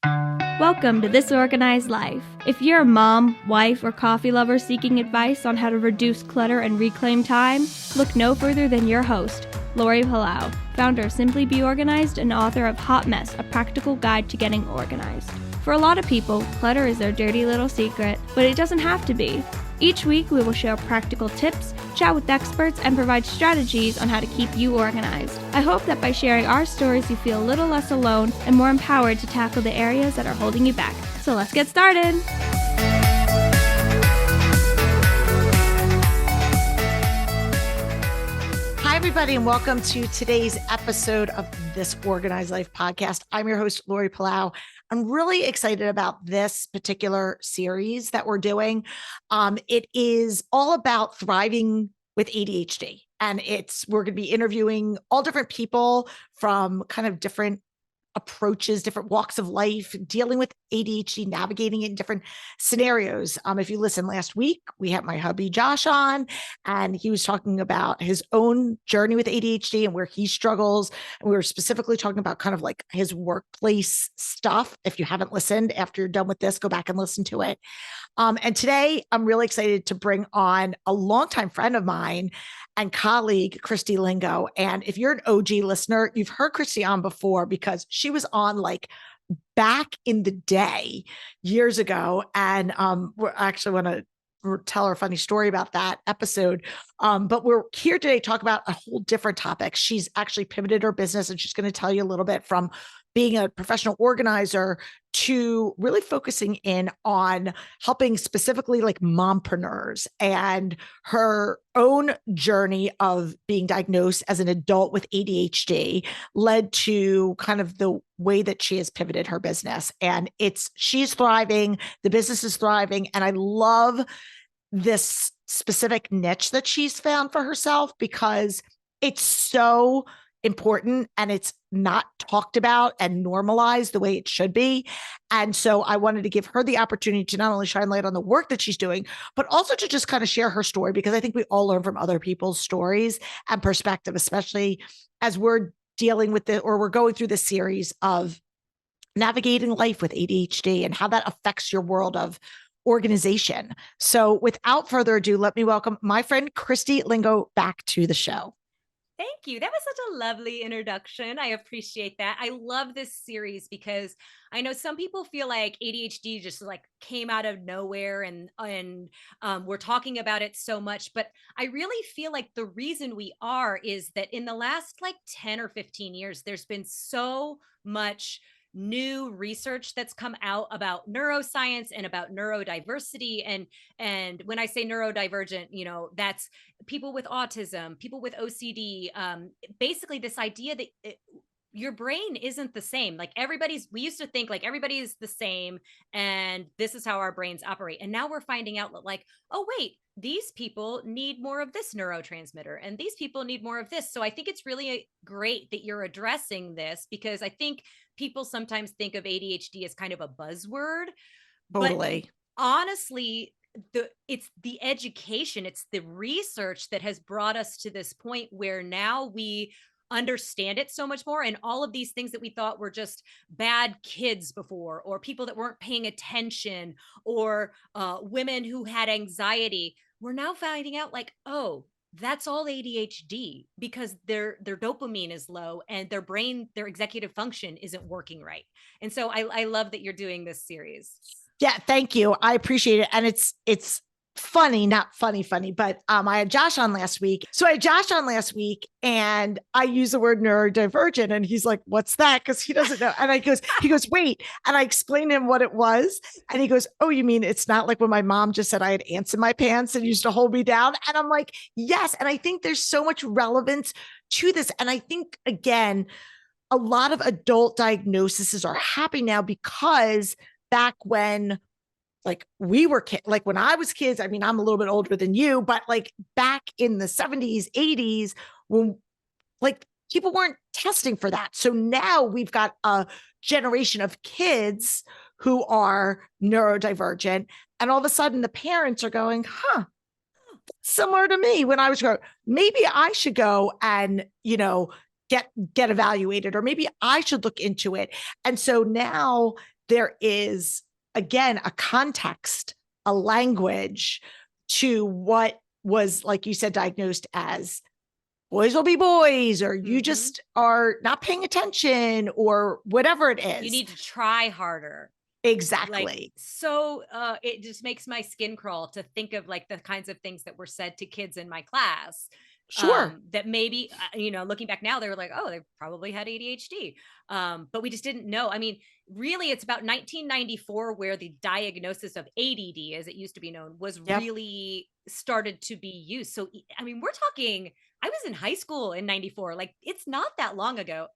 Welcome to This Organized Life. If you're a mom, wife, or coffee lover seeking advice on how to reduce clutter and reclaim time, look no further than your host, Lori Palau, founder of Simply Be Organized and author of Hot Mess, a practical guide to getting organized. For a lot of people, clutter is their dirty little secret, but it doesn't have to be. Each week, we will share practical tips, chat with experts, and provide strategies on how to keep you organized. I hope that by sharing our stories, you feel a little less alone and more empowered to tackle the areas that are holding you back. So let's get started. Hi, everybody, and welcome to today's episode of This Organized Life podcast. I'm your host, Lori Palau. I'm really excited about this particular series that we're doing. It is all about thriving with ADHD, and we're going to be interviewing all different people from kind of different approaches, different walks of life, dealing with ADHD, navigating it in different scenarios. If you listened last week, we had my hubby Josh on, and he was talking about his own journey with ADHD and where he struggles. And we were specifically talking about kind of like his workplace stuff. If you haven't listened, after you're done with this, go back and listen to it. And today I'm really excited to bring on a longtime friend of mine and colleague, Christy Lingo. And if you're an OG listener, you've heard Christy on before because she was on like back in the day years ago. And we're actually want to tell her a funny story about that episode. But we're here today to talk about a whole different topic. She's actually pivoted her business, and she's going to tell you a little bit from being a professional organizer to really focusing in on helping specifically like mompreneurs, and her own journey of being diagnosed as an adult with ADHD led to kind of the way that she has pivoted her business. And she's thriving, the business is thriving. And I love this specific niche that she's found for herself because it's so important and it's not talked about and normalized the way it should be. And so I wanted to give her the opportunity to not only shine light on the work that she's doing, but also to just kind of share her story, because I think we all learn from other people's stories and perspective, especially as we're dealing with we're going through this series of navigating life with ADHD and how that affects your world of organization. So without further ado, let me welcome my friend Christy Lingo back to the show. Thank you. That was such a lovely introduction. I appreciate that. I love this series because I know some people feel like ADHD just like came out of nowhere and we're talking about it so much, but I really feel like the reason we are is that in the last like 10 or 15 years, there's been so much new research that's come out about neuroscience and about neurodiversity. And when I say neurodivergent, that's people with autism, people with OCD, basically this idea that your brain isn't the same. Like we used to think like everybody is the same and this is how our brains operate. And now we're finding out that like, oh, wait, these people need more of this neurotransmitter and these people need more of this. So I think it's really great that you're addressing this, because I think people sometimes think of ADHD as kind of a buzzword. Totally. But honestly, it's the education, it's the research that has brought us to this point where now we understand it so much more. And all of these things that we thought were just bad kids before, or people that weren't paying attention, or women who had anxiety, we're now finding out like, oh, that's all ADHD, because their dopamine is low and their brain, their executive function isn't working right. And so I love that you're doing this series. Yeah, thank you. I appreciate it. And it's funny, not funny, but I had Josh on last week. So I had Josh on last week and I use the word neurodivergent, and he's like, what's that? Because he doesn't know. And he goes, wait. And I explained to him what it was. And he goes, oh, you mean it's not like when my mom just said I had ants in my pants and used to hold me down? And I'm like, yes. And I think there's so much relevance to this. And I think, again, a lot of adult diagnoses are happening now because back when like we were like when I was kids, I mean, I'm a little bit older than you, but like back in the 70s, 80s, when like people weren't testing for that. So now we've got a generation of kids who are neurodivergent. And all of a sudden the parents are going, similar to me when I was growing, maybe I should go and, get evaluated, or maybe I should look into it. And so now there is, again, a context, a language to what was, like you said, diagnosed as boys will be boys, or you just are not paying attention, or whatever it is. You need to try harder. Exactly. Like, so it just makes my skin crawl to think of like the kinds of things that were said to kids in my class. Sure. That maybe, looking back now, they were like, oh, they probably had ADHD. But we just didn't know. I mean, really, it's about 1994 where the diagnosis of ADD, as it used to be known, was really started to be used. So, I mean, we're talking, I was in high school in 94. Like, it's not that long ago.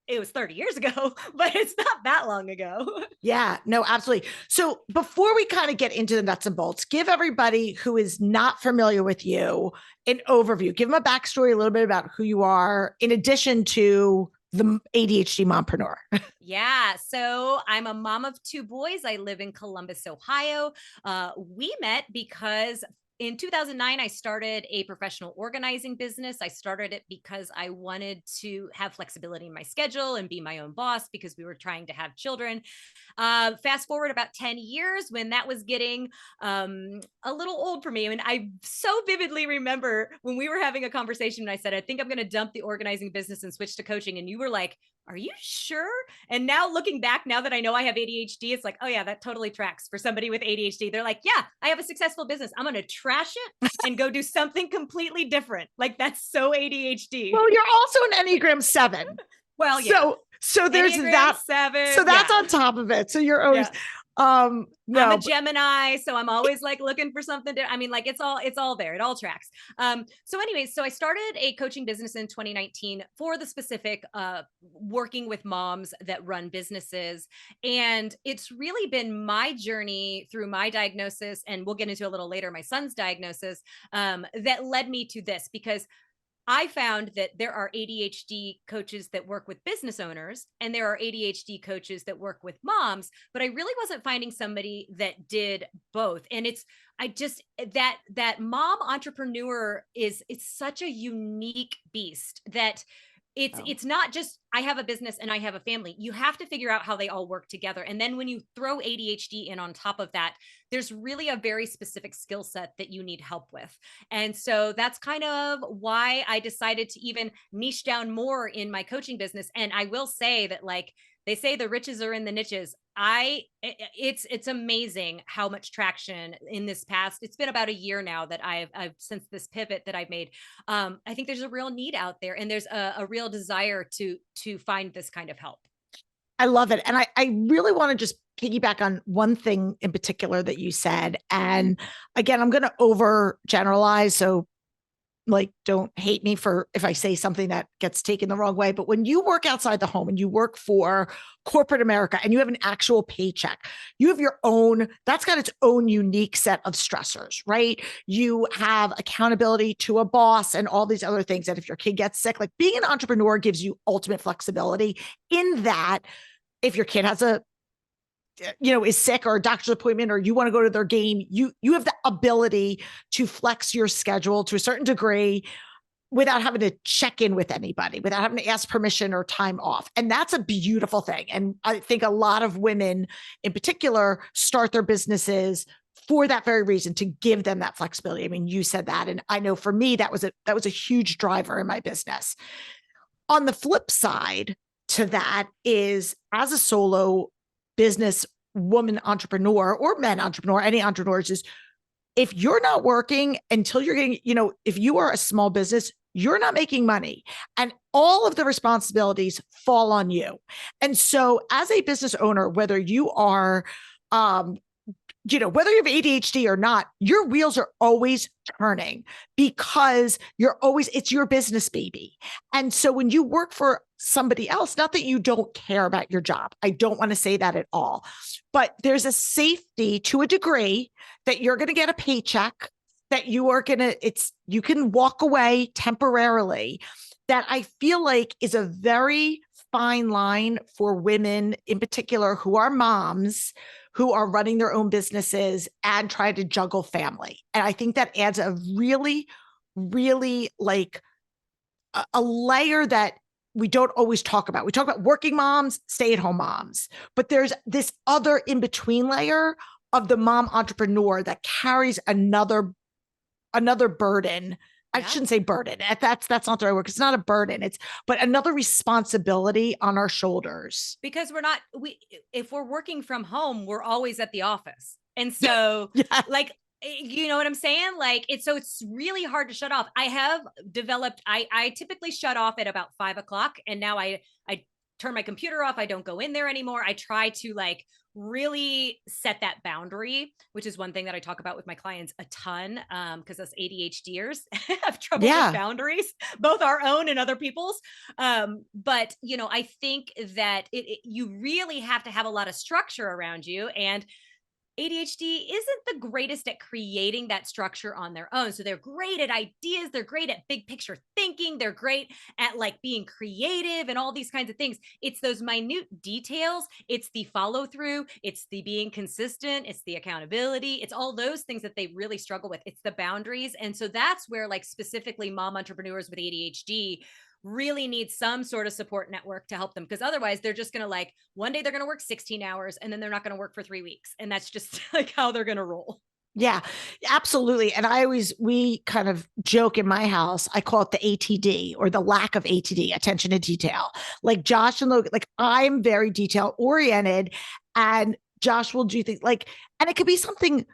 It was 30 years ago, but it's not that long ago. Yeah, no, absolutely. So before we kind of get into the nuts and bolts, give everybody who is not familiar with you an overview. Give them a backstory, a little bit about who you are, in addition to the ADHD Mompreneur. Yeah. So I'm a mom of two boys. I live in Columbus, Ohio. We met because in 2009, I started a professional organizing business. I started it because I wanted to have flexibility in my schedule and be my own boss, because we were trying to have children. Fast forward about 10 years, when that was getting a little old for me. I mean, I so vividly remember when we were having a conversation and I said, I think I'm going to dump the organizing business and switch to coaching. And you were like, are you sure? And now looking back, now that I know I have ADHD, it's like, oh yeah, that totally tracks for somebody with ADHD. They're like, yeah, I have a successful business. I'm going to trash it and go do something completely different. Like, that's so ADHD. Well, you're also an Enneagram 7. Well, yeah. So there's Enneagram that 7. So that's on top of it. So you're always, no, I'm a Gemini, so I'm always like looking for something to, I mean, like it's all there. It all tracks. So anyways, so I started a coaching business in 2019 for the specific, working with moms that run businesses. And it's really been my journey through my diagnosis, and we'll get into a little later, my son's diagnosis, that led me to this, because I found that there are ADHD coaches that work with business owners, and there are ADHD coaches that work with moms, but I really wasn't finding somebody that did both. And that mom entrepreneur it's such a unique beast that it's not just, I have a business and I have a family. You have to figure out how they all work together. And then when you throw ADHD in on top of that, there's really a very specific skill set that you need help with. And so that's kind of why I decided to even niche down more in my coaching business. And I will say that, like they say, the riches are in the niches. It's amazing how much traction in this past, it's been about a year now that I've since this pivot that I've made. I think there's a real need out there, and there's a real desire to find this kind of help. I love it. And I really want to just piggyback on one thing in particular that you said. And again, I'm going to overgeneralize. So like, don't hate me for if I say something that gets taken the wrong way. But when you work outside the home and you work for corporate America and you have an actual paycheck, you have your own, that's got its own unique set of stressors, right? You have accountability to a boss and all these other things that if your kid gets sick, like being an entrepreneur gives you ultimate flexibility in that if your kid has is sick, or a doctor's appointment, or you want to go to their game, you have the ability to flex your schedule to a certain degree without having to check in with anybody, without having to ask permission or time off. And that's a beautiful thing. And I think a lot of women in particular start their businesses for that very reason, to give them that flexibility. I mean, you said that. And I know for me, that was a huge driver in my business. On the flip side to that is, as a solo business woman entrepreneur, or men entrepreneur, any entrepreneurs, is if you're not working until you're getting, if you are a small business, you're not making money, and all of the responsibilities fall on you. And so as a business owner, whether you are, whether you have ADHD or not, your wheels are always turning, because it's your business, baby. And so when you work for somebody else, not that you don't care about your job, I don't want to say that at all, but there's a safety to a degree that you're going to get a paycheck, that you can walk away temporarily, that I feel like is a very fine line for women in particular who are moms, who are running their own businesses and try to juggle family. And I think that adds a really, really like a layer that we don't always talk about. We talk about working moms, stay-at-home moms, but there's this other in-between layer of the mom entrepreneur that carries another burden. I shouldn't say burden. That's not the right word. It's not a burden. But another responsibility on our shoulders. Because if we're working from home, we're always at the office. And so like, you know what I'm saying? Like it's really hard to shut off. I have developed, I typically shut off at about 5:00, and now I turn my computer off. I don't go in there anymore. I try to like really set that boundary, which is one thing that I talk about with my clients a ton. Cause us ADHDers have trouble with boundaries, both our own and other people's. But you know, I think that you really have to have a lot of structure around you, and ADHD isn't the greatest at creating that structure on their own. So they're great at ideas. They're great at big picture thinking. They're great at like being creative and all these kinds of things. It's those minute details. It's the follow through. It's the being consistent. It's the accountability. It's all those things that they really struggle with. It's the boundaries. And so that's where like specifically mom entrepreneurs with ADHD really need some sort of support network to help them, because otherwise they're just going to like one day they're going to work 16 hours and then they're not going to work for 3 weeks. And that's just like how they're going to roll. Yeah, absolutely. And we kind of joke in my house, I call it the ATD, or the lack of ATD, attention to detail. Like Josh and Logan, like I'm very detail oriented, and Josh will do things like, and it could be something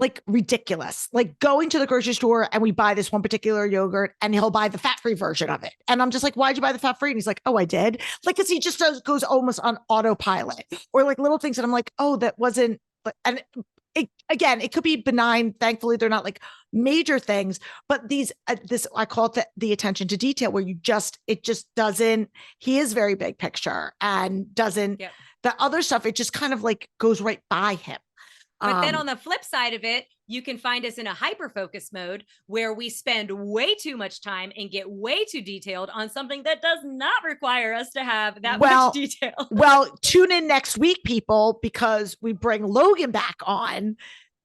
like ridiculous, like going to the grocery store and we buy this one particular yogurt and he'll buy the fat-free version of it. And I'm just like, why'd you buy the fat-free? And he's like, oh, I did. Like, cause he just goes almost on autopilot, or like little things that I'm like, oh, that wasn't, and it could be benign. Thankfully, they're not like major things, but I call it the attention to detail, where it just doesn't, he is very big picture and doesn't, the other stuff, it just kind of like goes right by him. But then on the flip side of it, you can find us in a hyper-focus mode where we spend way too much time and get way too detailed on something that does not require us to have that much detail. Well, tune in next week, people, because we bring Logan back on,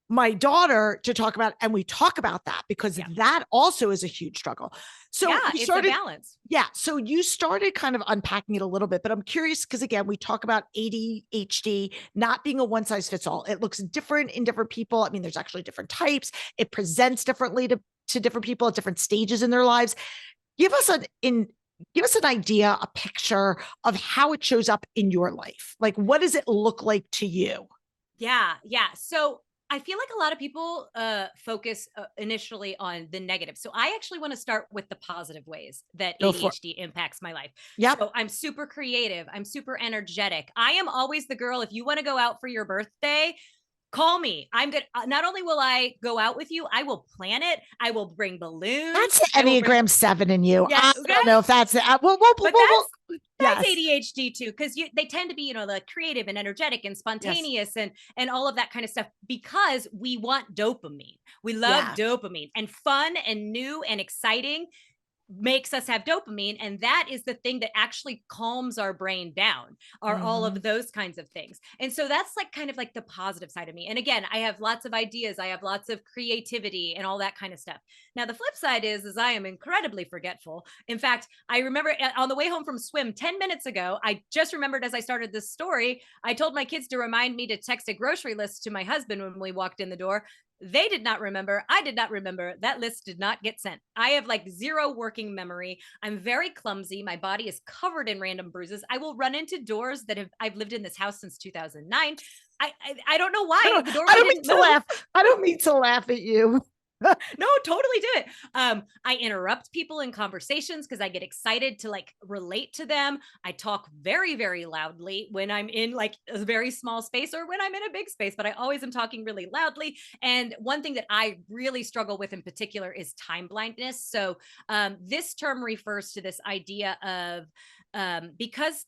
my daughter, to talk about, and we talk about that because that also is a huge struggle. So it's a balance. Yeah. So you started kind of unpacking it a little bit, but I'm curious because again, we talk about ADHD not being a one size fits all. It looks different in different people. I mean, there's actually different types. It presents differently to different people at different stages in their lives. Give us an idea, a picture of how it shows up in your life. Like, what does it look like to you? Yeah. So I feel like a lot of people focus initially on the negative. So I actually want to start with the positive ways that ADHD impacts my life. Yeah. So I'm super creative. I'm super energetic. I am always the girl. If you want to go out for your birthday, call me. I'm good. Not only will I go out with you, I will plan it. I will bring balloons. That's Enneagram 7 in you. Yes, I don't know if that's it. That's ADHD too, because they tend to be, like creative and energetic and spontaneous and all of that kind of stuff, because we want dopamine. We love dopamine, and fun and new and exciting makes us have dopamine. And that is the thing that actually calms our brain down, are all of those kinds of things. And so that's like kind of like the positive side of me. And again, I have lots of ideas. I have lots of creativity and all that kind of stuff. Now, the flip side is I am incredibly forgetful. In fact, I remember on the way home from swim 10 minutes ago, I just remembered as I started this story, I told my kids to remind me to text a grocery list to my husband when we walked in the door. They did not remember. I did not remember. That list did not get sent. I have like zero working memory. I'm very clumsy. My body is covered in random bruises. I will run into doors that I've lived in this house since 2009. I don't know why. I don't mean to laugh. I don't mean to laugh at you. No, totally do it. I interrupt people in conversations because I get excited to like relate to them. I talk very, very loudly when I'm in like a very small space or when I'm in a big space, but I always am talking really loudly. And one thing that I really struggle with in particular is time blindness. So this term refers to this idea of because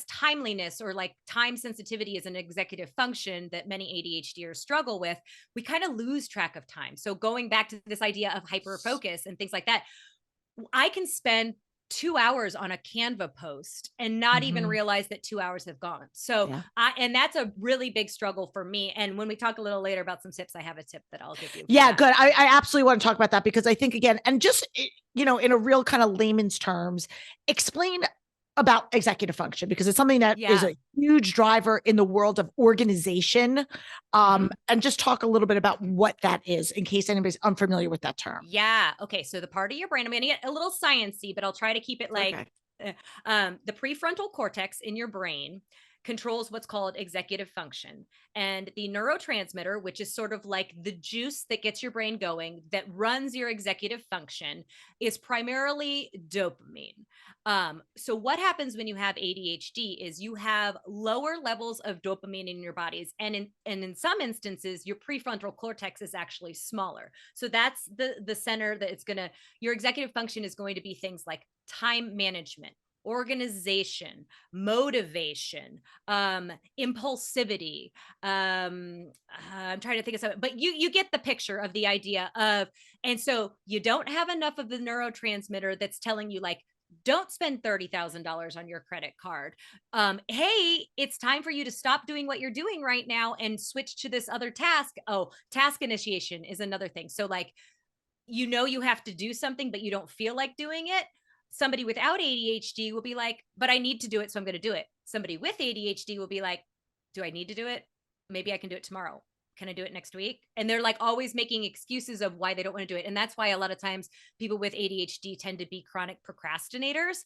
timeliness, or like time sensitivity, is an executive function that many ADHDers struggle with, we kind of lose track of time. So going back to this idea of hyper focus and things like that, I can spend 2 hours on a Canva post and not even realize that 2 hours have gone. So and that's a really big struggle for me. And when we talk a little later about some tips, I have a tip that I'll give you. Yeah, good. I absolutely want to talk about that, because I think, again, and just, in a real kind of layman's terms, explain about executive function, because it's something that is Yeah. a huge driver in the world of organization. And just talk a little bit about what that is in case anybody's unfamiliar with that term. Yeah. Okay. So the part of your brain, I'm going to get a little sciencey, but I'll try to keep it like Okay. the prefrontal cortex in your brain controls what's called executive function. And the neurotransmitter, which is sort of like the juice that gets your brain going, that runs your executive function, is primarily dopamine. So what happens when you have ADHD is you have lower levels of dopamine in your bodies. And in some instances, your prefrontal cortex is actually smaller. So that's the center that it's gonna, your executive function is going to be things like time management, organization, motivation, impulsivity. I'm trying to think of something, but you get the picture of the idea of, and so you don't have enough of the neurotransmitter that's telling you like, don't spend $30,000 on your credit card. Hey, it's time for you to stop doing what you're doing right now and switch to this other task. Oh, task initiation is another thing. So like, you have to do something, but you don't feel like doing it. Somebody without ADHD will be like, but I need to do it, so I'm going to do it. Somebody with ADHD will be like, do I need to do it? Maybe I can do it tomorrow. Can I do it next week? And they're like always making excuses of why they don't want to do it. And that's why a lot of times people with ADHD tend to be chronic procrastinators,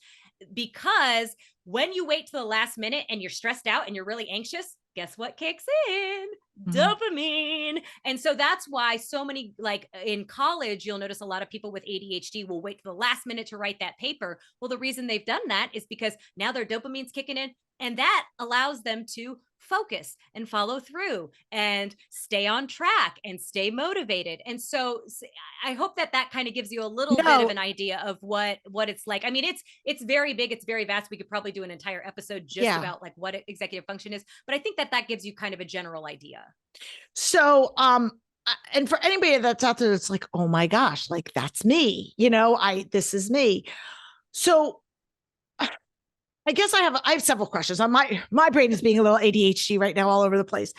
because when you wait to the last minute and you're stressed out and you're really anxious, guess what kicks in? Dopamine. And so that's why so many, like in college, you'll notice a lot of people with ADHD will wait to the last minute to write that paper. Well, the reason they've done that is because now their dopamine's kicking in, and that allows them to focus and follow through and stay on track and stay motivated. And so I hope that kind of gives you a little bit of No, an idea of what it's like. I mean, it's very big, it's very vast. We could probably do an entire episode just yeah. about like what executive function is, but I think that gives you kind of a general idea. So, and for anybody that's out there, it's like, oh my gosh, like that's me, this is me. So I guess I have several questions on my brain is being a little ADHD right now, all over the place.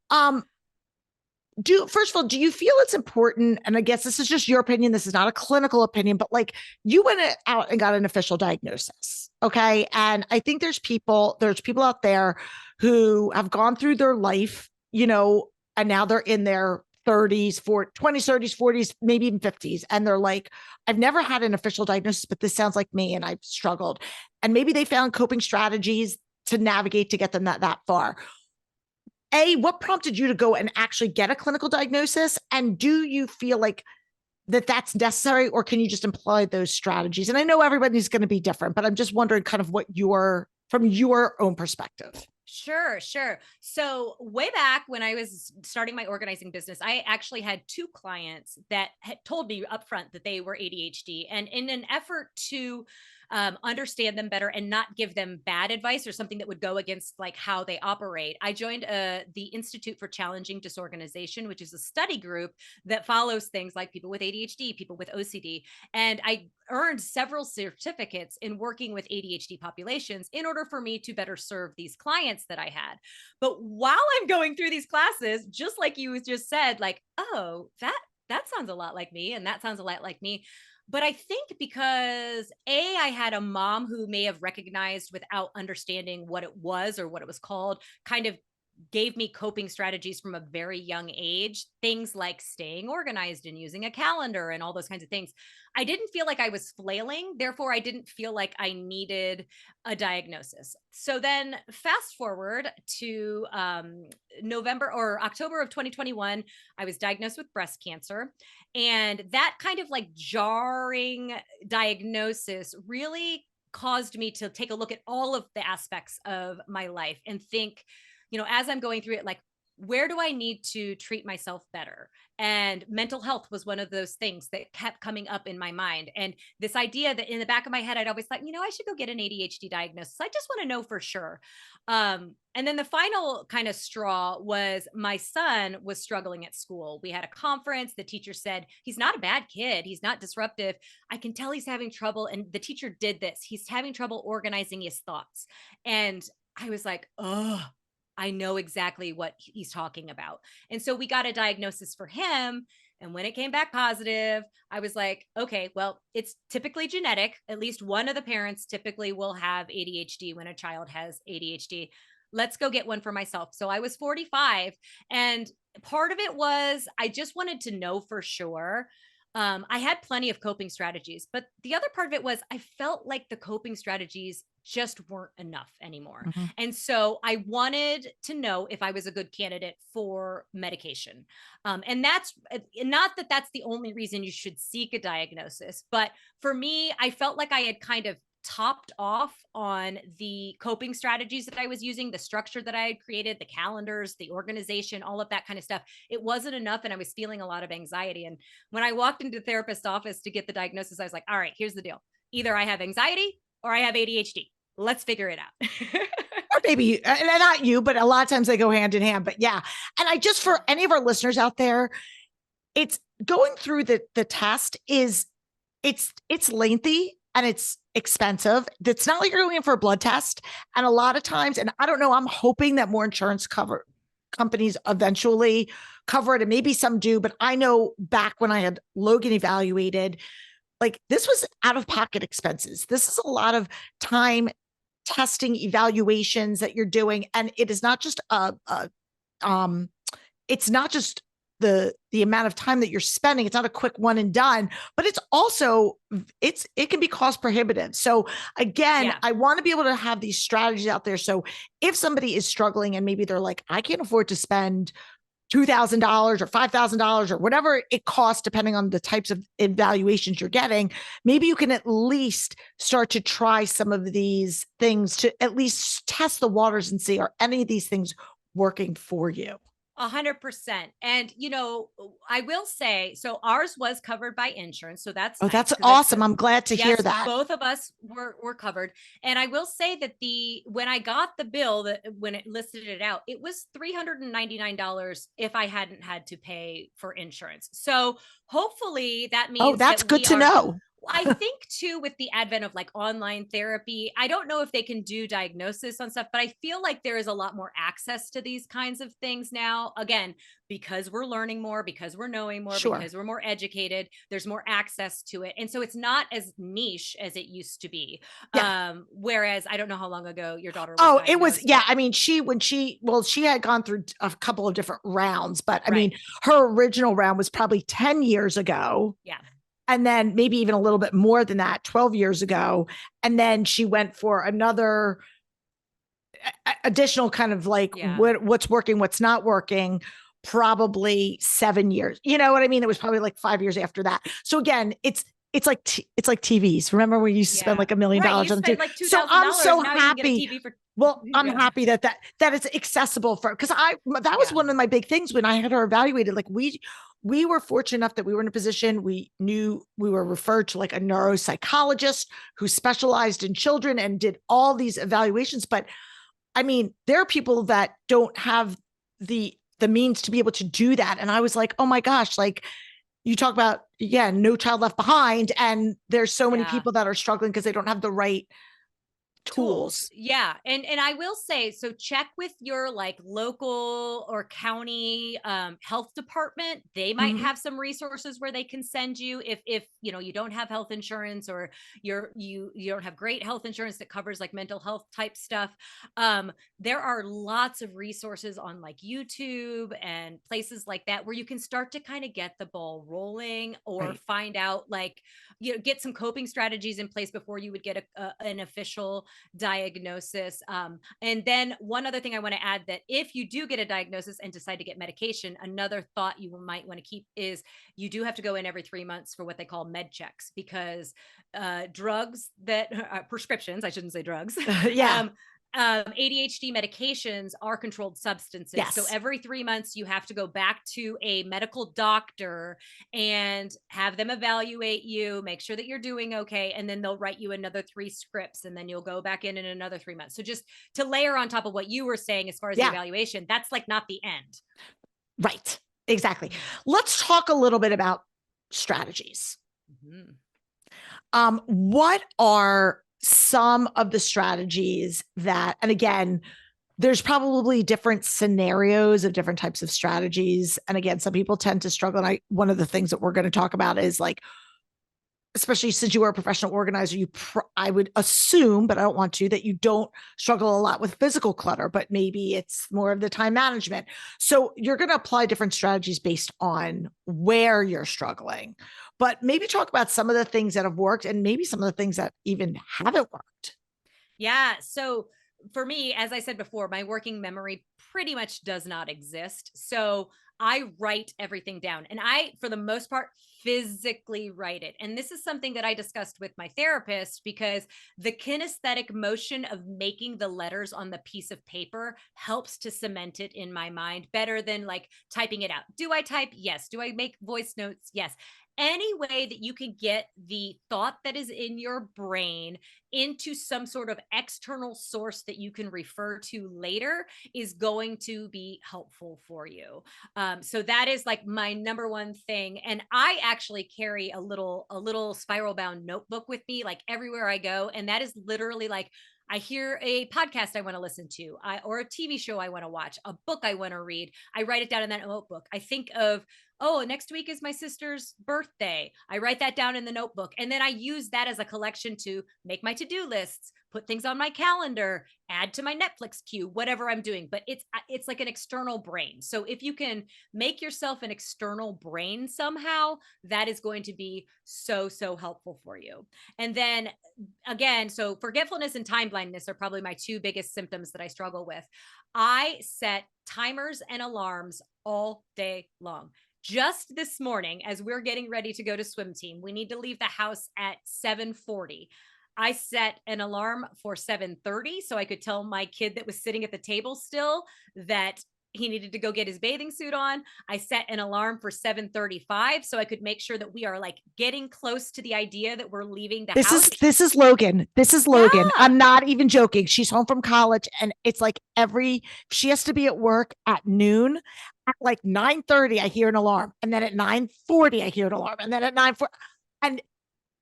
First of all, do you feel it's important? And I guess this is just your opinion. This is not a clinical opinion, but like you went out and got an official diagnosis. Okay. And I think there's people out there who have gone through their life, and now they're in their 30s, 20s, 30s, 40s, maybe even 50s. And they're like, I've never had an official diagnosis, but this sounds like me and I've struggled. And maybe they found coping strategies to navigate to get them that far. What prompted you to go and actually get a clinical diagnosis? And do you feel like that's necessary, or can you just employ those strategies? And I know everybody's going to be different, but I'm just wondering kind of from your own perspective. Sure. So way back when I was starting my organizing business, I actually had two clients that had told me upfront that they were ADHD. And in an effort to understand them better and not give them bad advice or something that would go against like how they operate, I joined the Institute for Challenging Disorganization, which is a study group that follows things like people with ADHD, people with OCD. And I earned several certificates in working with ADHD populations in order for me to better serve these clients that I had. But while I'm going through these classes, just like you just said, like, oh, that sounds a lot like me, and that sounds a lot like me. But I think because I had a mom who may have recognized without understanding what it was or what it was called, kind of gave me coping strategies from a very young age, things like staying organized and using a calendar and all those kinds of things. I didn't feel like I was flailing. Therefore, I didn't feel like I needed a diagnosis. So then fast forward to November or October of 2021, I was diagnosed with breast cancer. And that kind of like jarring diagnosis really caused me to take a look at all of the aspects of my life and think, as I'm going through it, like, where do I need to treat myself better? And mental health was one of those things that kept coming up in my mind. And this idea that in the back of my head, I'd always thought, I should go get an ADHD diagnosis. I just want to know for sure. And then the final kind of straw was my son was struggling at school. We had a conference. The teacher said, he's not a bad kid. He's not disruptive. I can tell he's having trouble. And the teacher did this. He's having trouble organizing his thoughts. And I was like, oh, I know exactly what he's talking about. And so we got a diagnosis for him. And when it came back positive, I was like, okay, well, it's typically genetic. At least one of the parents typically will have ADHD when a child has ADHD. Let's go get one for myself. So I was 45, and part of it was I just wanted to know for sure. I had plenty of coping strategies, but the other part of it was I felt like the coping strategies just weren't enough anymore. Mhm. And so I wanted to know if I was a good candidate for medication. And that's not that that's the only reason you should seek a diagnosis, but for me, I felt like I had kind of topped off on the coping strategies that I was using, the structure that I had created, the calendars, the organization, all of that kind of stuff. It wasn't enough. And I was feeling a lot of anxiety. And when I walked into the therapist's office to get the diagnosis, I was like, all right, here's the deal. Either I have anxiety or I have ADHD. Let's figure it out. Or maybe, and not you, but a lot of times they go hand in hand. But yeah. And I just, for any of our listeners out there, it's going through the test is it's lengthy and it's expensive. It's not like you're going in for a blood test. And a lot of times, and I don't know, I'm hoping that more insurance companies eventually cover it, and maybe some do, but I know back when I had Logan evaluated, like this was out of pocket expenses. This is a lot of time, testing, evaluations that you're doing. And it is not just it's not just the amount of time that you're spending. It's not a quick one and done, but it's also, it can be cost prohibitive. So again, I want to be able to have these strategies out there. So if somebody is struggling and maybe they're like, I can't afford to spend $2,000 or $5,000 or whatever it costs, depending on the types of evaluations you're getting, maybe you can at least start to try some of these things to at least test the waters and see, are any of these things working for you? 100%. And, I will say, so ours was covered by insurance. So that's nice, that's awesome. I'm glad to hear that. Both of us were covered. And I will say that when I got the bill, when it listed it out, it was $399 if I hadn't had to pay for insurance. So hopefully that means that's good to know. I think too, with the advent of like online therapy, I don't know if they can do diagnosis on stuff, but I feel like there is a lot more access to these kinds of things now. Again, because we're learning more, because we're knowing more, because we're more educated, there's more access to it. And so it's not as niche as it used to be. Whereas I don't know how long ago your daughter was it was, I mean, she had gone through a couple of different rounds, but I mean, her original round was probably 10 years ago. Yeah. And then maybe even a little bit more than that, 12 years ago. And then she went for another additional kind of like what's working, what's not working, probably 7 years. You know what I mean? It was probably like 5 years after that. So again, it's like TVs. Remember we used to spend like $1 million on TV? Like $2,000, so I'm so happy. Well, I'm happy that it's accessible because that was one of my big things when I had her evaluated. Like we were fortunate enough that we were in a position, we knew we were referred to like a neuropsychologist who specialized in children and did all these evaluations. But I mean, there are people that don't have the means to be able to do that. And I was like, oh my gosh, like you talk about, No Child Left Behind. And there's so many people that are struggling because they don't have the right tools. Yeah. And I will say, so check with your like local or county health department. They might have some resources where they can send you if you don't have health insurance, or you don't have great health insurance that covers like mental health type stuff. There are lots of resources on like YouTube and places like that where you can start to kind of get the ball rolling, or find out like, get some coping strategies in place before you would get an official diagnosis. And then one other thing I want to add, that if you do get a diagnosis and decide to get medication, another thought you might want to keep is you do have to go in every 3 months for what they call med checks, because drugs that prescriptions, I shouldn't say drugs. ADHD medications are controlled substances. So every 3 months you have to go back to a medical doctor and have them evaluate you, make sure that you're doing okay. And then they'll write you another 3 scripts, and then you'll go back in another 3 months. So just to layer on top of what you were saying, as far as the evaluation, that's like not the end. Right. Exactly. Let's talk a little bit about strategies. What are some of the strategies that, and again, there's probably different scenarios of different types of strategies. And again, some people tend to struggle. And one of the things that we're going to talk about is like, especially since you are a professional organizer, I would assume, but I don't want to, that you don't struggle a lot with physical clutter, but maybe it's more of the time management. So you're going to apply different strategies based on where you're struggling, but maybe talk about some of the things that have worked and maybe some of the things that even haven't worked. Yeah. So for me, as I said before, my working memory pretty much does not exist. So I write everything down, and I, for the most part, physically write it. And this is something that I discussed with my therapist, because the kinesthetic motion of making the letters on the piece of paper helps to cement it in my mind better than like typing it out. Do I type? Yes. Do I make voice notes? Yes. Any way that you can get the thought that is in your brain into some sort of external source that you can refer to later is going to be helpful for you. So that is like my number one thing. And I actually carry a little spiral bound notebook with me, like everywhere I go. And that is literally like, I hear a podcast I want to listen to, or a TV show I want to watch, a book I want to read. I write it down in that notebook. I think of, oh, next week is my sister's birthday. I write that down in the notebook. And then I use that as a collection to make my to-do lists, put things on my calendar, add to my Netflix queue, whatever I'm doing. But it's like an external brain. So if you can make yourself an external brain somehow, that is going to be so, so helpful for you. And then again, so forgetfulness and time blindness are probably my two biggest symptoms that I struggle with. I set timers and alarms all day long. Just this morning, as we're getting ready to go to swim team, we need to leave the house at 7:40. I set an alarm for 7:30 so I could tell my kid that was sitting at the table still that he needed to go get his bathing suit on. I set an alarm for 7:35 so I could make sure that we are like getting close to the idea that we're leaving the house. This is Logan. This is Logan. Yeah. I'm not even joking. She's home from college, and it's like she has to be at work at noon. At like 9:30, I hear an alarm, and then at 9:40, I hear an alarm, and then at 9:40,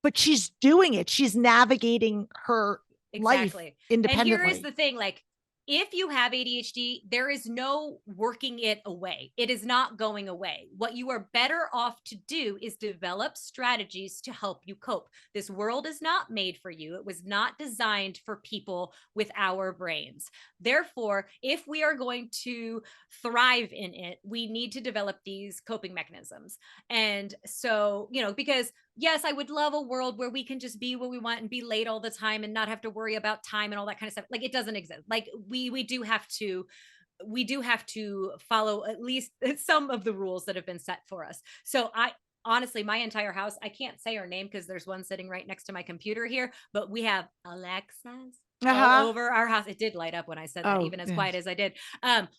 but she's doing it. She's navigating her life independently. And here is the thing, like, if you have ADHD, there is no working it away. It is not going away. What you are better off to do is develop strategies to help you cope. This world is not made for you. It was not designed for people with our brains. Therefore, if we are going to thrive in it, we need to develop these coping mechanisms. And so, because yes, I would love a world where we can just be what we want and be late all the time and not have to worry about time and all that kind of stuff. Like, it doesn't exist. Like, we do have to follow at least some of the rules that have been set for us. So honestly, my entire house, I can't say her name because there's one sitting right next to my computer here, but we have Alexas all over our house. It did light up when I said that, even as quiet as I did.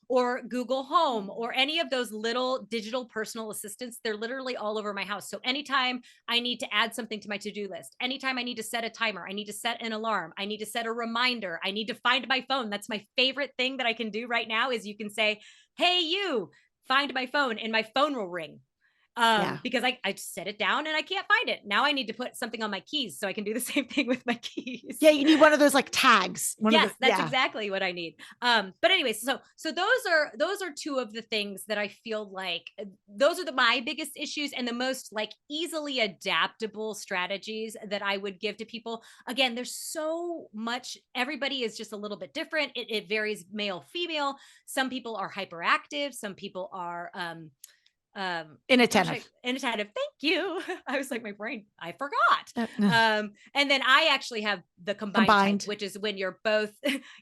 Or Google Home, or any of those little digital personal assistants. They're literally all over my house. So anytime I need to add something to my to-do list, anytime I need to set a timer, I need to set an alarm, I need to set a reminder, I need to find my phone. That's my favorite thing that I can do right now is you can say, hey, you find my phone, and my phone will ring. Because I set it down and I can't find it. Now I need to put something on my keys so I can do the same thing with my keys. Yeah, you need one of those like tags. Yes, that's exactly what I need. But anyways, so those are two of the things that I feel like those are my biggest issues and the most like easily adaptable strategies that I would give to people. Again, there's so much. Everybody is just a little bit different. It varies male, female. Some people are hyperactive. Some people are inattentive. Thank you. I was like, my brain, I forgot. And then I actually have the combined type, which is when you're both,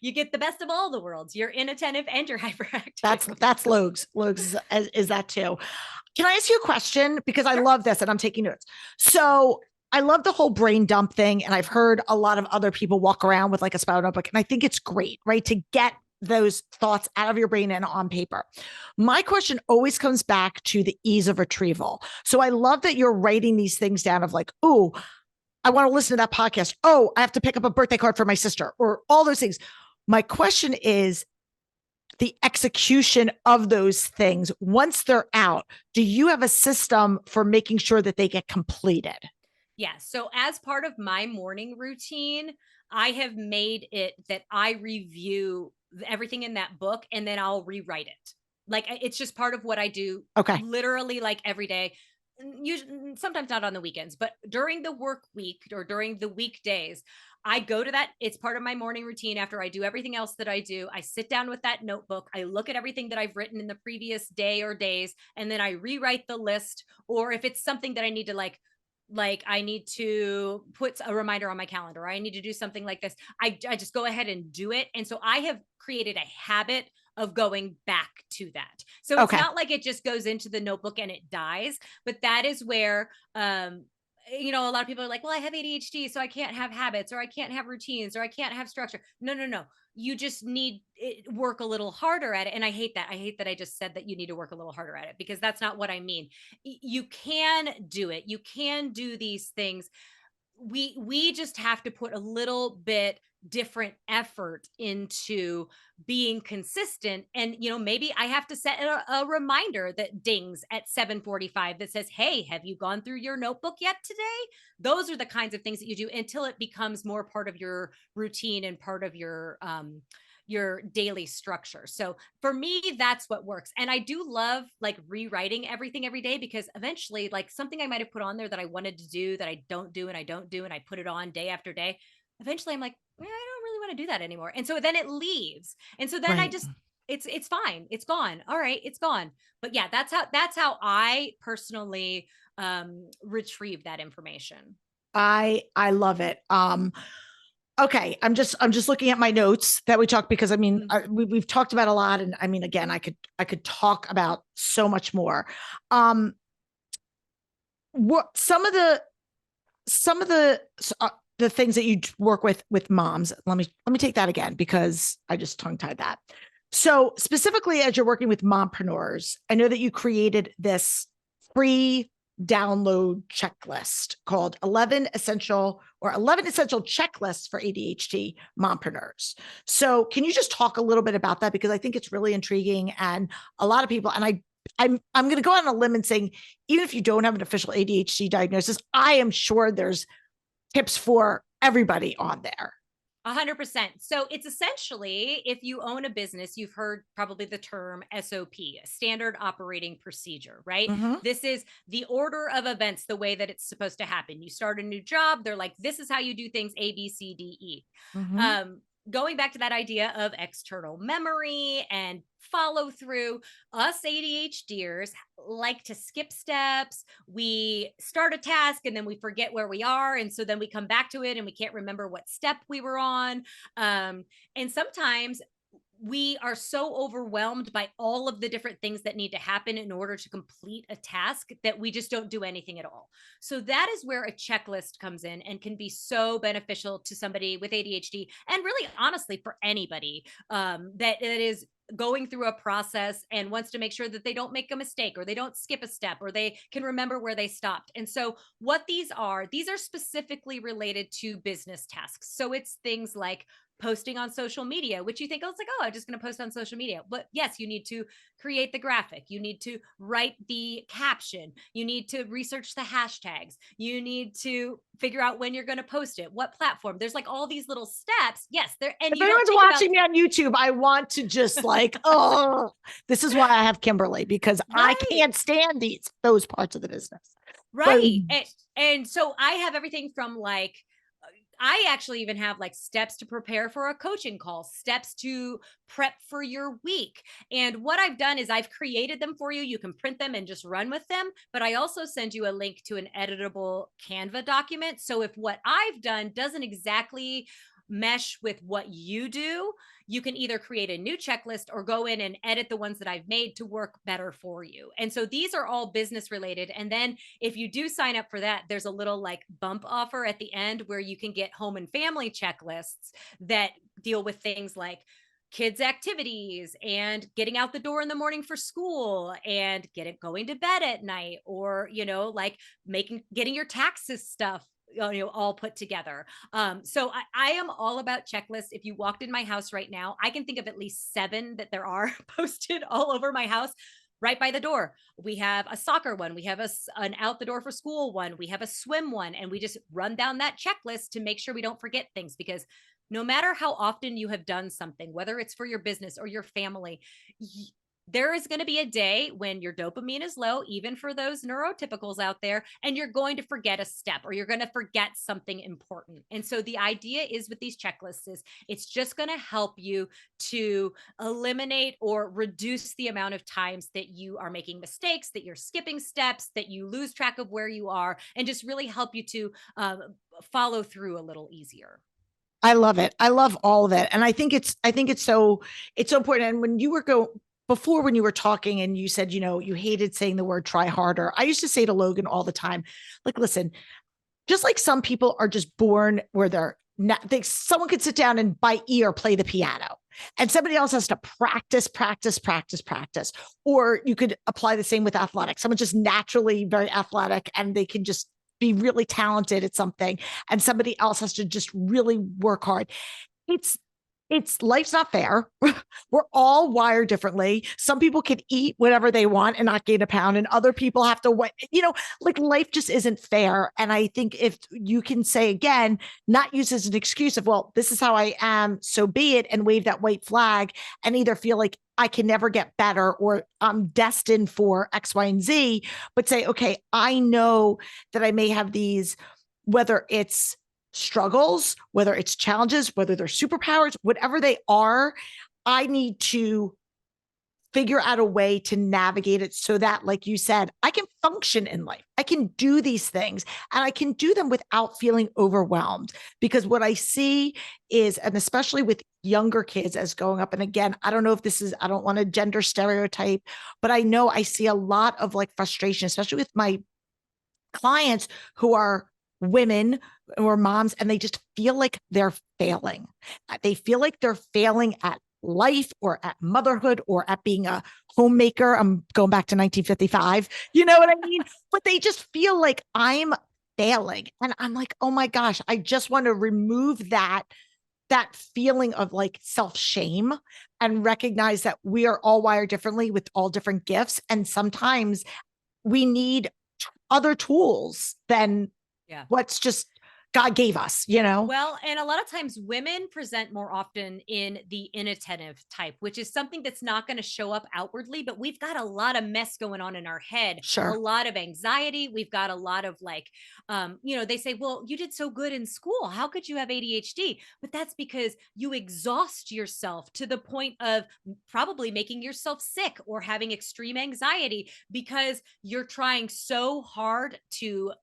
you get the best of all the worlds. You're inattentive and you're hyperactive. That's Logs. Logs is that too. Can I ask you a question? Because I love this and I'm taking notes. So I love the whole brain dump thing. And I've heard a lot of other people walk around with like a spiral notebook. And I think it's great, right? To get those thoughts out of your brain and on paper. My question always comes back to the ease of retrieval. So I love that you're writing these things down of like, oh, I want to listen to that podcast. Oh, I have to pick up a birthday card for my sister, or all those things. My question is the execution of those things. Once they're out, do you have a system for making sure that they get completed? Yeah. So as part of my morning routine, I have made it that I review everything in that book, and then I'll rewrite it. Like it's just part of what I do Okay. literally like every day. Usually, sometimes not on the weekends, but during the work week or during the weekdays, I go to that. It's part of my morning routine. After I do everything else that I do, I sit down with that notebook. I look at everything that I've written in the previous day or days, and then I rewrite the list. Or if it's something that I need to like I need to put a reminder on my calendar, or I need to do something like this, I just go ahead and do it. And so I have created a habit of going back to that. So it's Okay. not like it just goes into the notebook and it dies, but that is where a lot of people are like, well, I have ADHD, so I can't have habits, or I can't have routines, or I can't have structure. No, no, no. You just need work a little harder at it. And I hate that. I hate that I just said that you need to work a little harder at it, because that's not what I mean. You can do it. You can do these things. We just have to put a little bit different effort into being consistent. And maybe I have to set a reminder that dings at 7:45 that says, hey, have you gone through your notebook yet today? Those are the kinds of things that you do until it becomes more part of your routine and part of your daily structure. So for me, that's what works. And I do love like rewriting everything every day, because eventually, like something I might have put on there that I wanted to do that I don't do and I don't do, and I put it on day after day. Eventually I'm like, I don't really want to do that anymore. And so then it leaves. And so then I Right. just, it's fine. It's gone. All right, it's gone. But yeah, that's how I personally retrieve that information. I love it. Okay, I'm just looking at my notes that we talked, because I mean Mhm. we've talked about a lot, and I mean, again, I could talk about so much more. What some of the things that you work with moms? Let me take that again, because I just tongue tied that. So specifically, as you're working with mompreneurs, I know that you created this free download checklist called 11 essential checklists for ADHD mompreneurs. So can you just talk a little bit about that? Because I think it's really intriguing, and a lot of people, and I'm going to go on a limb and saying, even if you don't have an official ADHD diagnosis, I am sure there's tips for everybody on there. 100%. So it's essentially, if you own a business, you've heard probably the term SOP, standard operating procedure, right? Mm-hmm. This is the order of events, the way that it's supposed to happen. You start a new job, they're like, this is how you do things, A, B, C, D, E. Mm-hmm. Going back to that idea of external memory and follow through, us ADHDers like to skip steps. We start a task and then we forget where we are. And so then we come back to it and we can't remember what step we were on. And sometimes we are so overwhelmed by all of the different things that need to happen in order to complete a task that we just don't do anything at all. So that is where a checklist comes in and can be so beneficial to somebody with ADHD, and really honestly for anybody that it is going through a process and wants to make sure that they don't make a mistake, or they don't skip a step, or they can remember where they stopped. And so what these are specifically related to business tasks. So it's things like posting on social media, which you think, oh, it's like, oh, I'm just going to post on social media. But yes, you need to create the graphic. You need to write the caption. You need to research the hashtags. You need to figure out when you're going to post it, what platform. There's like all these little steps. Yes, there. And If you don't anyone's think watching me on YouTube, I want to just like, oh, this is why I have Kimberly, because I right. can't stand those parts of the business. But Right. And so I have everything from like, I actually even have like steps to prepare for a coaching call, steps to prep for your week. And what I've done is I've created them for you. You can print them and just run with them. But I also send you a link to an editable Canva document. So if what I've done doesn't exactly mesh with what you do, you can either create a new checklist or go in and edit the ones that I've made to work better for you. And so these are all business related. And then if you do sign up for that, there's a little like bump offer at the end where you can get home and family checklists that deal with things like kids activities and getting out the door in the morning for school and going to bed at night, or like getting your taxes stuff all put together. So I am all about checklists. If you walked in my house right now, I can think of at least 7 that there are posted all over my house. Right by the door, we have a soccer one, we have an out the door for school one, we have a swim one, and we just run down that checklist to make sure we don't forget things, because no matter how often you have done something, whether it's for your business or your family, there is going to be a day when your dopamine is low, even for those neurotypicals out there, and you're going to forget a step or you're going to forget something important. And so the idea is with these checklists is it's just going to help you to eliminate or reduce the amount of times that you are making mistakes, that you're skipping steps, that you lose track of where you are, and just really help you to follow through a little easier. I love it. I love all of it. And I think it's so important. And when you were before, when you were talking and you said, you hated saying the word try harder, I used to say to Logan all the time, like, listen, just like some people are just born where they're not, someone could sit down and by ear play the piano. And somebody else has to practice, practice, practice, practice. Or you could apply the same with athletics. Someone just naturally very athletic and they can just be really talented at something. And somebody else has to just really work hard. It's life's not fair. We're all wired differently. Some people can eat whatever they want and not gain a pound, and other people have to wait. Like life just isn't fair. And I think if you can say again, not use as an excuse of, well, this is how I am, so be it, and wave that white flag and either feel like I can never get better or I'm destined for X, Y, and Z, but say, okay, I know that I may have these, whether it's struggles, whether it's challenges, whether they're superpowers, whatever they are, I need to figure out a way to navigate it so that, like you said, I can function in life. I can do these things and I can do them without feeling overwhelmed. Because what I see is, and especially with younger kids as growing up, and again, I don't know if I don't want to gender stereotype, but I know I see a lot of like frustration, especially with my clients who are women or moms, and they just feel like they're failing. They feel like they're failing at life or at motherhood or at being a homemaker. I'm going back to 1955. You know what I mean? But they just feel like I'm failing. And I'm like, oh my gosh, I just want to remove that feeling of like self-shame and recognize that we are all wired differently with all different gifts. And sometimes we need other tools than what's just God gave us, Well, and a lot of times women present more often in the inattentive type, which is something that's not going to show up outwardly, but we've got a lot of mess going on in our head, Sure. a lot of anxiety. We've got a lot of like, they say, well, you did so good in school. How could you have ADHD? But that's because you exhaust yourself to the point of probably making yourself sick or having extreme anxiety because you're trying so hard to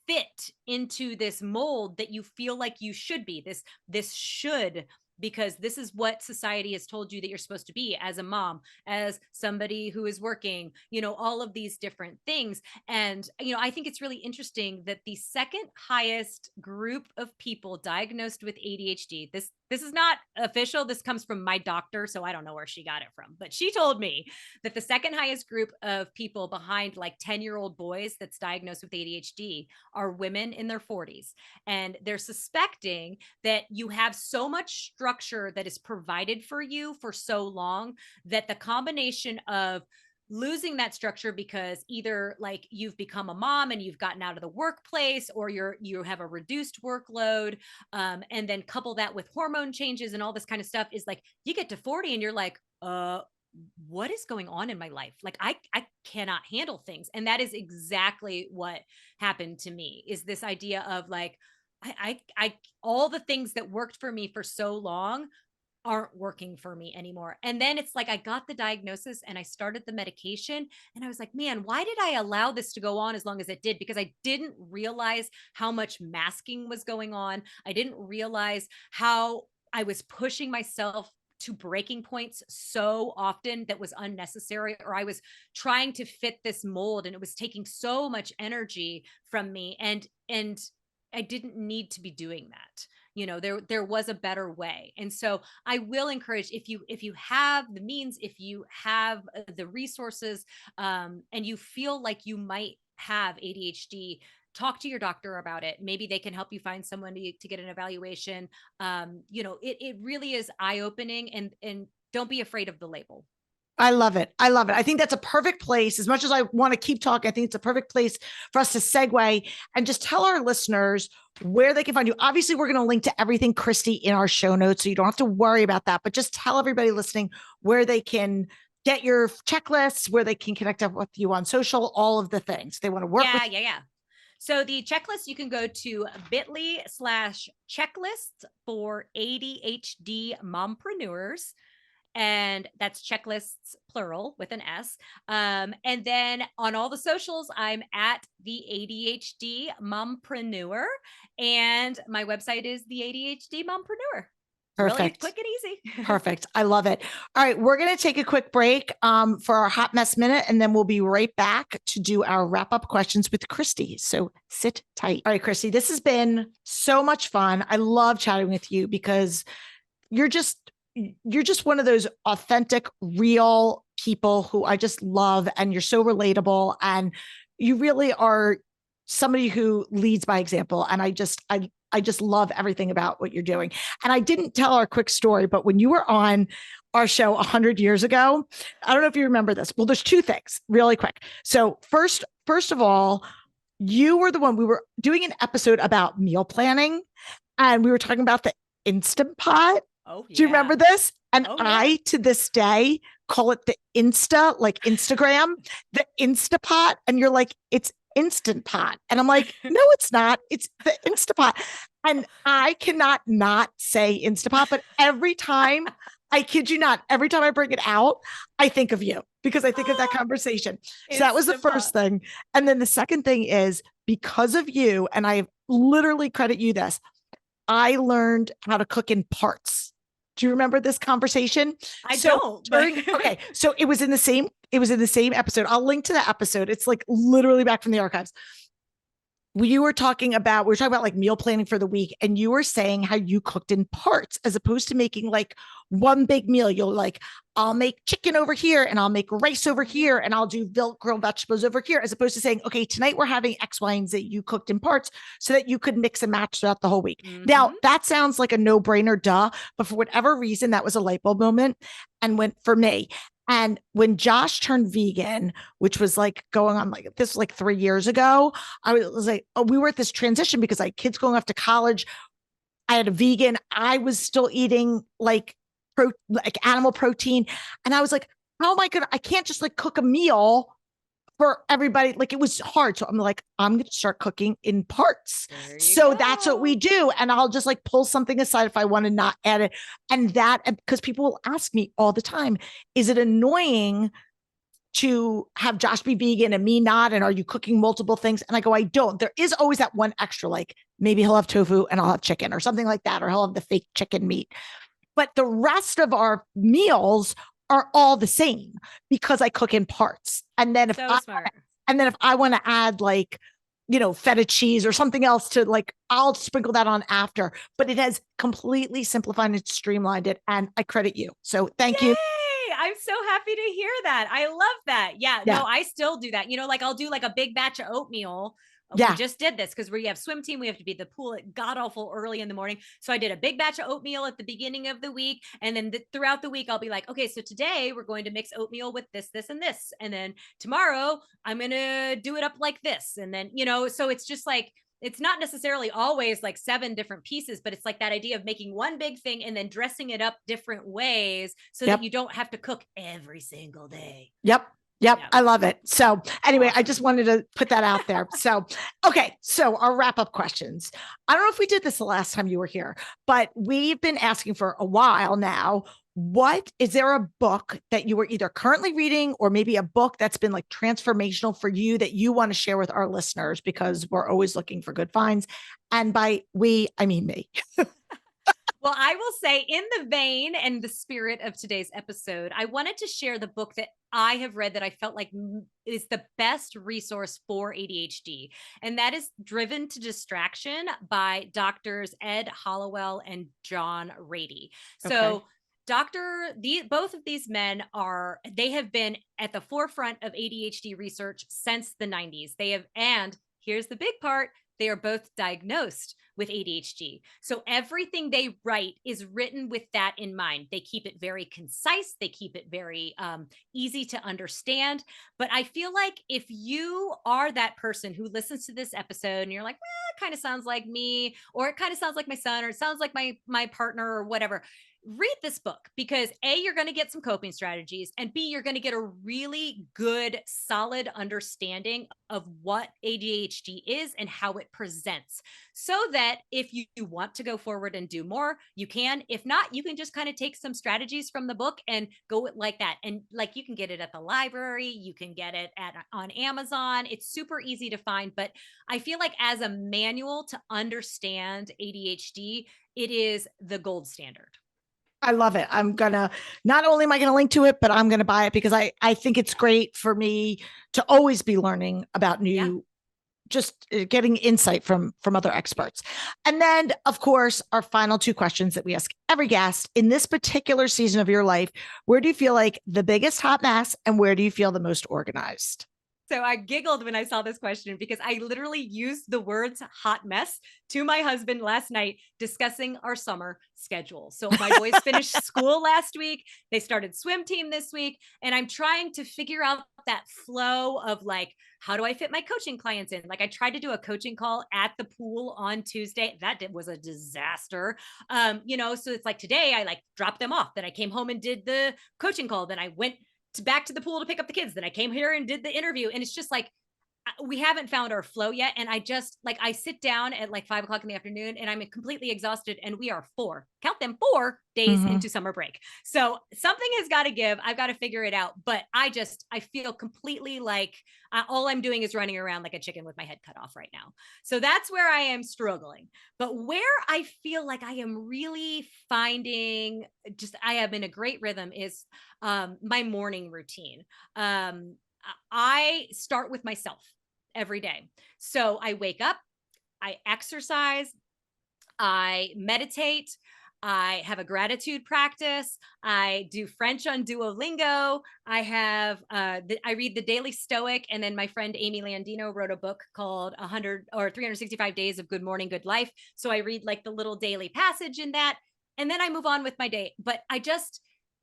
fit into this mold that you feel like you should be, this should, because this is what society has told you that you're supposed to be as a mom, as somebody who is working, all of these different things. And I think it's really interesting that the second highest group of people diagnosed with ADHD, this is not official, this comes from my doctor, so I don't know where she got it from, but she told me that the second highest group of people behind like 10-year-old boys that's diagnosed with ADHD are women in their 40s. And they're suspecting that you have so much structure that is provided for you for so long that the combination of losing that structure because either like you've become a mom and you've gotten out of the workplace, or you have a reduced workload, and then couple that with hormone changes and all this kind of stuff, is like you get to 40 and you're like, what is going on in my life? Like I cannot handle things. And that is exactly what happened to me, is this idea of like, I all the things that worked for me for so long aren't working for me anymore. And then it's like I got the diagnosis and I started the medication and I was like, man, why did I allow this to go on as long as it did? Because I didn't realize how much masking was going on. I didn't realize how I was pushing myself to breaking points so often that was unnecessary, or I was trying to fit this mold and it was taking so much energy from me, and I didn't need to be doing that. There was a better way. And so I will encourage, if you have the means, if you have the resources, and you feel like you might have ADHD, talk to your doctor about it. Maybe they can help you find someone to get an evaluation. It really is eye-opening, and don't be afraid of the label. I love it. I love it. I think that's a perfect place. As much as I want to keep talking, I think it's a perfect place for us to segue and just tell our listeners where they can find you. Obviously, we're going to link to everything, Christy, in our show notes, so you don't have to worry about that. But just tell everybody listening where they can get your checklists, where they can connect up with you on social, all of the things they want to work with. Yeah. So the checklist, you can go to bit.ly/checklists for ADHD Mompreneurs. And that's checklists plural with an S. And then on all the socials, I'm at the ADHD Mompreneur, and my website is the ADHD Mompreneur. Perfect. Really quick and easy. Perfect. I love it. All right. We're going to take a quick break for our hot mess minute, and then we'll be right back to do our wrap up questions with Christy. So sit tight. All right, Christy, this has been so much fun. I love chatting with you because you're just one of those authentic, real people who I just love, and you're so relatable, and you really are somebody who leads by example. And I just love everything about what you're doing. And I didn't tell our quick story, but when you were on our show 100 years ago, I don't know if you remember this. Well, there's two things really quick. So first of all, you were the one, we were doing an episode about meal planning, and we were talking about the Instant Pot. Oh, yeah. Do you remember this? And yeah. to this day, call it the like Instagram, the Instapot. And you're like, it's Instant Pot. And I'm like, no, it's not. It's the Instapot. And I cannot not say Instapot, but every time, I kid you not, every time I bring it out, I think of you because I think of that conversation. So that was the first thing. And then the second thing is because of you, and I literally credit you this, I learned how to cook in parts. Do you remember this conversation? I don't. Okay. So it was in the same episode. I'll link to the episode. It's like literally back from the archives. We were talking about like meal planning for the week, and you were saying how you cooked in parts as opposed to making like one big meal. You'll like, I'll make chicken over here and I'll make rice over here and I'll do grilled vegetables over here, as opposed to saying, okay, tonight we're having X, Y, and Z. You cooked in parts so that you could mix and match throughout the whole week. Mm-hmm. Now that sounds like a no-brainer, duh, but for whatever reason, that was a light bulb moment and went for me. And when Josh turned vegan, which was like going on like this was like 3 years ago, I was like, oh, we were at this transition because I had kids going off to college. I had a vegan. I was still eating like animal protein. And I was like, how am I going to, I can't just like cook a meal for everybody. Like it was hard. So I'm like, I'm going to start cooking in parts. So that's what we do. And I'll just like pull something aside if I want to not add it. And that, because people will ask me all the time, is it annoying to have Josh be vegan and me not? And are you cooking multiple things? And I go, I don't. There is always that one extra, like maybe he'll have tofu and I'll have chicken or something like that, or he'll have the fake chicken meat. But the rest of our meals are all the same because I cook in parts. And then if I want to add like, feta cheese or something else to like, I'll sprinkle that on after, but it has completely simplified and streamlined it. And I credit you. So thank you. I'm so happy to hear that. I love that. Yeah. No, I still do that. Like I'll do like a big batch of oatmeal. We just did this because we have swim team. We have to be at the pool at god awful early in the morning. So I did a big batch of oatmeal at the beginning of the week. And then throughout the week, I'll be like, okay, so today we're going to mix oatmeal with this, this, and this. And then tomorrow I'm going to do it up like this. And then, so it's just like, it's not necessarily always like 7 different pieces, but it's like that idea of making one big thing and then dressing it up different ways so that you don't have to cook every single day. Yep. I love it. So anyway, I just wanted to put that out there. So, okay. So our wrap up questions. I don't know if we did this the last time you were here, but we've been asking for a while now. Is there a book that you were either currently reading or maybe a book that's been like transformational for you that you want to share with our listeners? Because we're always looking for good finds. And by we, I mean me. Well, I will say in the vein and the spirit of today's episode, I wanted to share the book that I have read that I felt like is the best resource for ADHD. And that is Driven to Distraction by Doctors Ed Hollowell and John Rady. So both of these men they have been at the forefront of ADHD research since the 90s. And here's the big part, they are both diagnosed with ADHD. So everything they write is written with that in mind. They keep it very concise. They keep it very easy to understand. But I feel like if you are that person who listens to this episode and you're like, well, it kind of sounds like me, or it kind of sounds like my son, or it sounds like my partner or whatever, read this book, because A, you're going to get some coping strategies, and B, you're going to get a really good, solid understanding of what ADHD is and how it presents, so that if you want to go forward and do more, you can. If not, you can just kind of take some strategies from the book and go like that. And like, you can get it at the library, you can get it on Amazon. It's super easy to find. But I feel like as a manual to understand ADHD, it is the gold standard. I love it. Not only am I going to link to it, but I'm going to buy it, because I think it's great for me to always be learning about new, just getting insight from other experts. And then, of course, our final two questions that we ask every guest: in this particular season of your life, where do you feel like the biggest hot mess, and where do you feel the most organized? So I giggled when I saw this question, because I literally used the words hot mess to my husband last night discussing our summer schedule. So my boys finished school last week. They started swim team this week. And I'm trying to figure out that flow of like, how do I fit my coaching clients in? Like, I tried to do a coaching call at the pool on Tuesday. Was a disaster. So it's like, today I like dropped them off. Then I came home and did the coaching call. Then I went back to the pool to pick up the kids. Then I came here and did the interview. And it's just like, we haven't found our flow yet. And I sit down at like 5 o'clock in the afternoon and I'm completely exhausted. And we are 4 days into summer break. So something has got to give. I've got to figure it out. But I feel completely like all I'm doing is running around like a chicken with my head cut off right now. So that's where I am struggling. But where I feel like I am really finding I am in a great rhythm is my morning routine. I start with myself every day. So I wake up, I exercise, I meditate, I have a gratitude practice, I do French on Duolingo, I read the Daily Stoic, and then my friend Amy Landino wrote a book called 365 Days of Good Morning, Good Life. So I read like the little daily passage in that, and then I move on with my day. But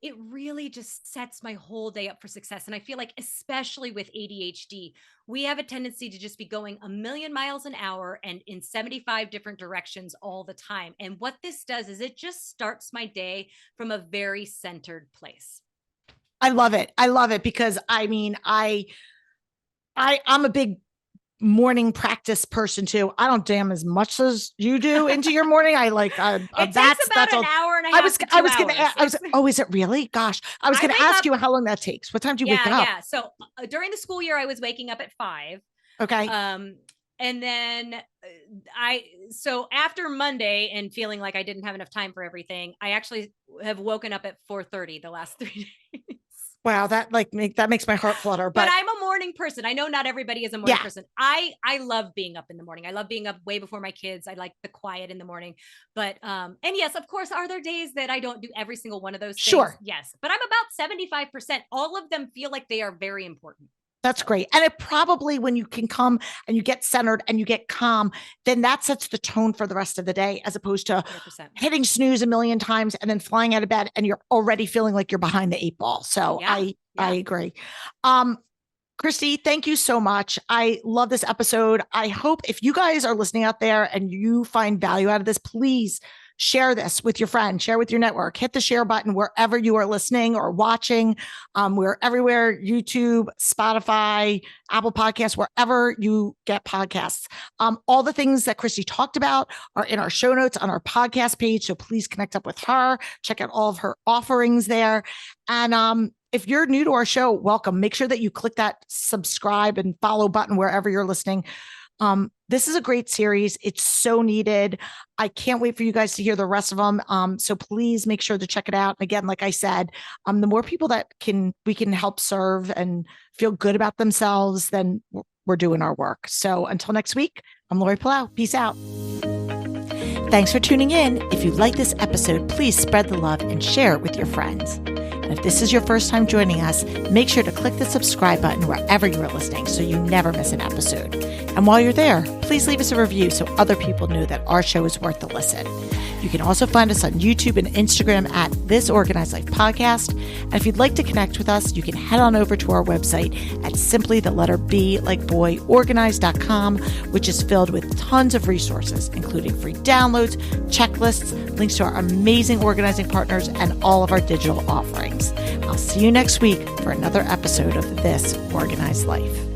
it really just sets my whole day up for success. And I feel like, especially with ADHD, we have a tendency to just be going a million miles an hour and in 75 different directions all the time. And what this does is it just starts my day from a very centered place. I love it. I love it, because I'm a big morning practice person too. I don't damn as much as you do into your morning. I like it takes about an hour and a half. Is it really? Gosh, I was going to ask you how long that takes. What time do you wake up? Yeah. So during the school year, I was waking up at 5. Okay. And then so after Monday and feeling like I didn't have enough time for everything, I actually have woken up at 4:30 the last 3 days. Wow, that makes my heart flutter. But I'm a morning person. I know not everybody is a morning person. I love being up in the morning. I love being up way before my kids. I like the quiet in the morning. But and yes, of course, are there days that I don't do every single one of those things? Sure. Yes. But I'm about 75%. All of them feel like they are very important. That's great. And it probably, when you can come and you get centered and you get calm, then that sets the tone for the rest of the day, as opposed to 100%. Hitting snooze a million times and then flying out of bed and you're already feeling like you're behind the 8 ball. So I agree. Christy, thank you so much. I love this episode. I hope if you guys are listening out there and you find value out of this, please share this with your friend, share with your network, hit the share button wherever you are listening or watching. We're everywhere: YouTube, Spotify, Apple Podcasts, wherever you get podcasts. All the things that Christy talked about are in our show notes on our podcast page. So please connect up with her, check out all of her offerings there. And if you're new to our show, welcome. Make sure that you click that subscribe and follow button wherever you're listening. This is a great series. It's so needed. I can't wait for you guys to hear the rest of them. So please make sure to check it out. And again, like I said, the more people that we can help serve and feel good about themselves, then we're doing our work. So until next week, I'm Lori Palau. Peace out. Thanks for tuning in. If you like this episode, please spread the love and share it with your friends. And And if this is your first time joining us, make sure to click the subscribe button wherever you are listening so you never miss an episode. And while you're there, please leave us a review so other people know that our show is worth the listen. You can also find us on YouTube and Instagram at This Organized Life Podcast. And if you'd like to connect with us, you can head on over to our website at simply the letter B like boy organized.com, which is filled with tons of resources, including free downloads, checklists, links to our amazing organizing partners, and all of our digital offerings. I'll see you next week for another episode of This Organized Life.